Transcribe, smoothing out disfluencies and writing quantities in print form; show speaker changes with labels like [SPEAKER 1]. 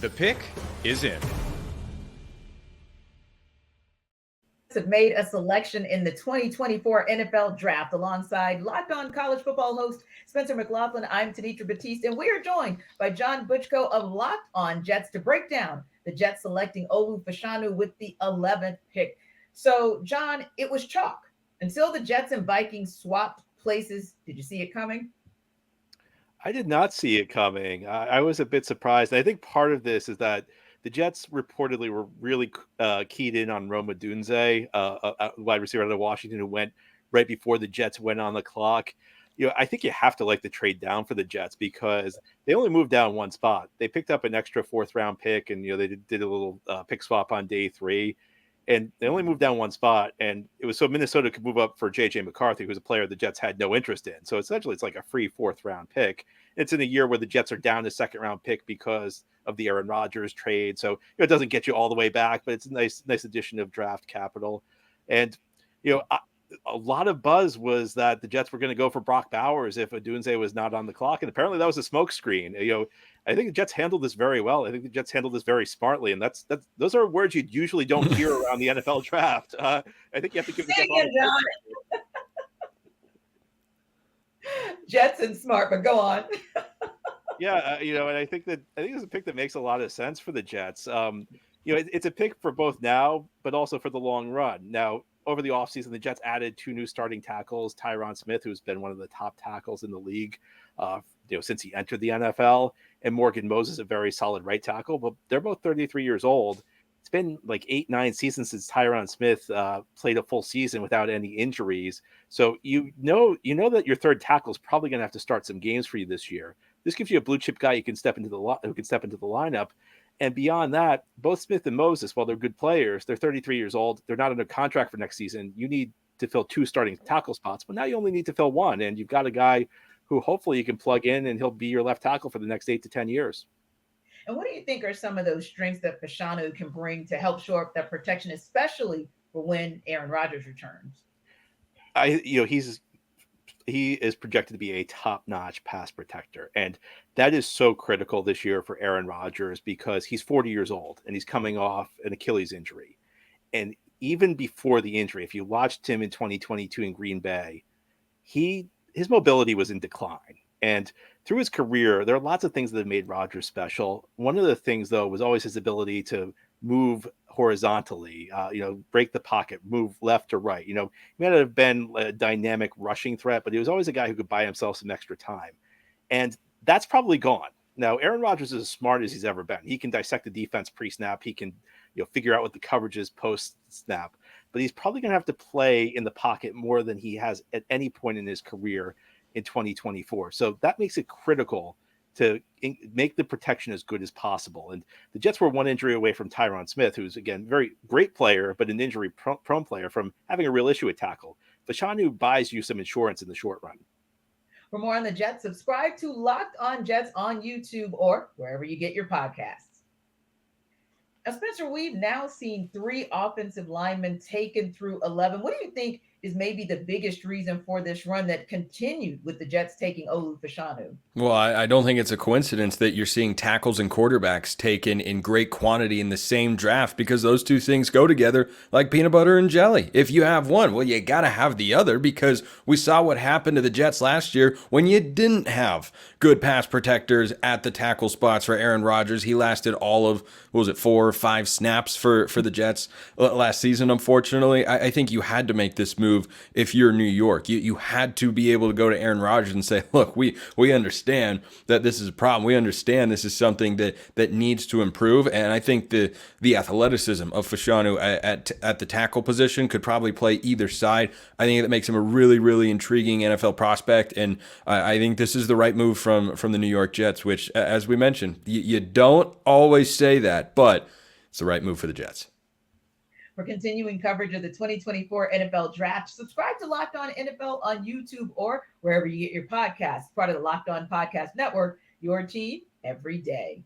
[SPEAKER 1] The pick is in.
[SPEAKER 2] Have made a selection in the 2024 NFL Draft alongside Locked On College Football host Spencer McLaughlin. I'm Tanitra Batiste, and we are joined by John Butchko of Locked On Jets to break down the Jets selecting Olu Fashanu with the 11th pick. So, John, it was chalk until the Jets and Vikings swapped places. Did you see it coming?
[SPEAKER 3] I did not see it coming. I was a bit surprised. I think part of this is that the Jets reportedly were really keyed in on Rome Odunze, a wide receiver out of Washington, who went right before the Jets went on the clock. I think you have to like the trade down for the Jets because they only moved down one spot. They picked up an extra fourth-round pick, and they did a little pick swap on day 3. And they only moved down one spot, and it was so Minnesota could move up for J.J. McCarthy, who was a player the Jets had no interest in. So essentially, it's like a free fourth-round pick. It's in a year where the Jets are down a second-round pick because of the Aaron Rodgers trade. So it doesn't get you all the way back, but it's a nice addition of draft capital. And a lot of buzz was that the Jets were going to go for Brock Bowers if Odunze was not on the clock, and apparently that was a smokescreen. I think the Jets handled this very well. I think the Jets handled this very smartly, and that's those are words you usually don't hear around the NFL draft. I think you have to give the Jets
[SPEAKER 2] Jets and smart, but go on.
[SPEAKER 3] Yeah, and I think it's a pick that makes a lot of sense for the Jets. It's a pick for both now, but also for the long run. Now, over the offseason, the Jets added 2 new starting tackles, Tyron Smith, who's been one of the top tackles in the league, since he entered the NFL, and Morgan Moses, a very solid right tackle, but they're both 33 years old. It's been like 8-9 seasons since Tyron Smith played a full season without any injuries. So you know that your third tackle is probably going to have to start some games for you this year. This gives you a blue chip guy who can step into the lineup. And beyond that, both Smith and Moses, while they're good players, they're 33 years old. They're not under contract for next season. You need to fill 2 starting tackle spots, but now you only need to fill 1. And you've got a guy who hopefully you can plug in, and he'll be your left tackle for the next 8 to 10 years.
[SPEAKER 2] And what do you think are some of those strengths that Fashanu can bring to help shore up that protection, especially for when Aaron Rodgers returns?
[SPEAKER 3] He is projected to be a top-notch pass protector, and that is so critical this year for Aaron Rodgers because he's 40 years old and he's coming off an Achilles injury. And even before the injury, if you watched him in 2022 in Green Bay, his mobility was in decline. And through his career, there are lots of things that have made Rodgers special. One of the things, though, was always his ability to move horizontally, break the pocket, move left or right. He might not have been a dynamic rushing threat, but he was always a guy who could buy himself some extra time. And that's probably gone. Now, Aaron Rodgers is as smart as he's ever been. He can dissect the defense pre-snap. He can, figure out what the coverage is post-snap. But he's probably going to have to play in the pocket more than he has at any point in his career in 2024. So that makes it critical to make the protection as good as possible. And the Jets were 1 injury away from Tyron Smith, who's, again, very great player, but an injury-prone player, from having a real issue at tackle. Fashanu buys you some insurance in the short run.
[SPEAKER 2] For more on the Jets, subscribe to Locked On Jets on YouTube or wherever you get your podcasts. Now, Spencer, we've now seen 3 offensive linemen taken through 11. What do you think is maybe the biggest reason for this run that continued with the Jets taking Olu Fashanu?
[SPEAKER 4] Well, I don't think it's a coincidence that you're seeing tackles and quarterbacks taken in great quantity in the same draft, because those 2 things go together like peanut butter and jelly. If you have one, well, you got to have the other, because we saw what happened to the Jets last year when you didn't have good pass protectors at the tackle spots for Aaron Rodgers. He lasted all of, 4 or 5 snaps for the Jets last season, unfortunately. I think you had to make this move if you're New York. You had to be able to go to Aaron Rodgers and say, look, we understand that this is a problem. We understand this is something that needs to improve. And I think the athleticism of Fashanu at the tackle position could probably play either side. I think that makes him a really, really intriguing NFL prospect. And I think this is the right move from the New York Jets, which, as we mentioned, you don't always say that, but it's the right move for the Jets.
[SPEAKER 2] For continuing coverage of the 2024 NFL Draft, subscribe to Locked On NFL on YouTube or wherever you get your podcasts. Part of the Locked On Podcast Network, your team every day.